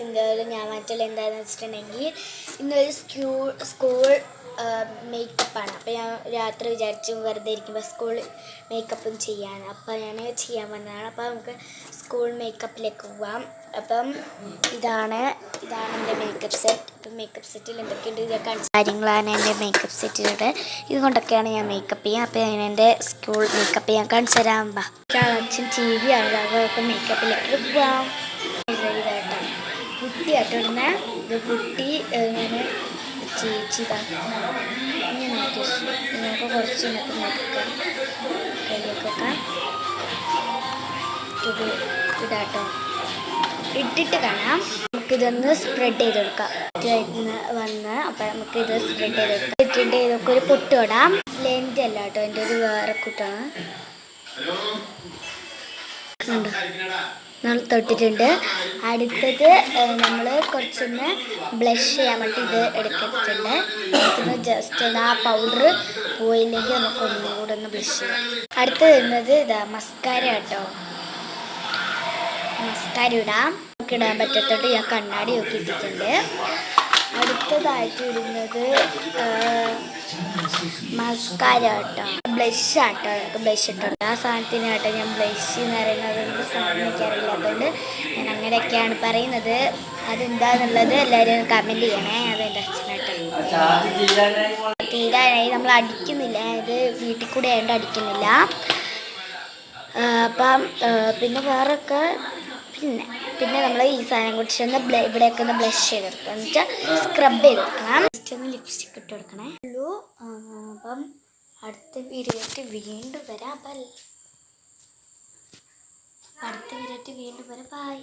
എന്തായാലും ഞാൻ മറ്റുള്ള എന്താണെന്ന് വെച്ചിട്ടുണ്ടെങ്കിൽ ഇന്നൊരു സ്കൂൾ മേക്കപ്പാണ്. അപ്പോൾ ഞാൻ രാത്രി വിചാരിച്ചു വെറുതെ ഇരിക്കുമ്പോൾ സ്കൂൾ മേക്കപ്പും ചെയ്യാൻ. അപ്പോൾ ഞാൻ ചെയ്യാൻ വന്നതാണ്. അപ്പോൾ നമുക്ക് സ്കൂൾ മേക്കപ്പിലേക്ക് പോവാം. അപ്പം ഇതാണ് എൻ്റെ മേക്കപ്പ് സെറ്റ്. അപ്പം മേക്കപ്പ് സെറ്റിൽ എന്തൊക്കെയുണ്ട് ഇതൊക്കെ കാര്യങ്ങളാണ് എൻ്റെ മേക്കപ്പ് സെറ്റിലുണ്ട്. ഇതുകൊണ്ടൊക്കെയാണ് ഞാൻ മേക്കപ്പ് ചെയ്യുക. അപ്പോൾ ഞാൻ എൻ്റെ സ്കൂൾ മേക്കപ്പ് ഞാൻ കാണിച്ചു തരാം. അച്ഛൻ ടി വി ആണ്. അതൊക്കെ മേക്കപ്പിലേക്ക് പോവാം. ഇതായിട്ടാണ് പുട്ടിയായിട്ടിടുന്ന ഇത് പുട്ടി ഇങ്ങനെ ചേച്ചിതാ ഇങ്ങനെ ആക്കി നമുക്ക് കുറച്ച് ഇന്നത്തെ നോക്കാം കയ്യൊക്കെ ഇത് ഇതാട്ടോ ഇട്ടിട്ട് കാണാം. നമുക്കിതൊന്ന് സ്പ്രെഡ് ചെയ്ത് കൊടുക്കാം. വന്ന് അപ്പം നമുക്കിത് സ്പ്രെഡ് ചെയ്ത് കൊടുക്കാം. ഇട്ടിട്ട് ഇതൊക്കെ ഒരു പൊട്ട് ഇടാം. ലെൻറ്റ് അല്ല കേട്ടോ, എൻ്റെ ഒരു വേറെ കൂട്ടാണ് നമ്മൾ തൊട്ടിട്ടുണ്ട്. അടുത്തത് നമ്മൾ കുറച്ചൊന്ന് ബ്ലഷ് ചെയ്യാൻ വേണ്ടി ഇത് എടുത്തിട്ടുണ്ട്. നമുക്കൊന്ന് ജസ്റ്റ് ആ പൗഡർ പോയില്ലെങ്കിൽ നമുക്ക് ഒന്നും കൂടെ ഒന്ന് ബ്ലഷ് ചെയ്യാം. അടുത്തത് വരുന്നത് ഇതാ മസ്കാര കേട്ടോ. മസ്കാര ഇടാം. നമുക്ക് ഇടാൻ പറ്റത്തോട്ട് ഞാൻ കണ്ണാടി നോക്കി ഇട്ടിട്ടുണ്ട്. അടുത്തതായിട്ട് ഇടുന്നത് മസ്കാര കേട്ടോ, ബ്ലഷ് ആട്ടോ. നമുക്ക് ബ്ലഷ് ഇട്ടോ ആ സാധനത്തിന് കേട്ടോ ഞാൻ ബ്ലഷ് എന്ന് പറയുന്നത് സാധനം എനിക്കറിയില്ലാത്തതുകൊണ്ട് ഞാൻ അങ്ങനെയൊക്കെയാണ് പറയുന്നത്. അതെന്താന്നുള്ളത് എല്ലാവരും കമൻറ്റ് ചെയ്യണേ. അതെൻ്റെ അച്ഛനായിട്ട് തീരാനായി നമ്മൾ അടിക്കുന്നില്ല. ഇത് വീട്ടിൽ കൂടെ ആയതുകൊണ്ട് അടിക്കുന്നില്ല. അപ്പം പിന്നെ വേറൊക്കെ പിന്നെ നമ്മൾ ഈ സാധനം കുറിച്ചൊന്ന് ഇവിടെയൊക്കെ ഒന്ന് ബ്ലഷ് ചെയ്തെടുക്കുക. എന്ന് വെച്ചാൽ സ്ക്രബ് ചെയ്തെടുക്കണം. ജസ്റ്റ് ഒന്ന് ലിപ്സ്റ്റിക് ഇട്ട് കൊടുക്കണേ ഉള്ളൂ. അപ്പം അടുത്ത വീഡിയോയിട്ട് വീണ്ടും വരാം. അപ്പം അടുത്ത വീഡിയോയിട്ട് വീണ്ടും വരാം. ബൈ.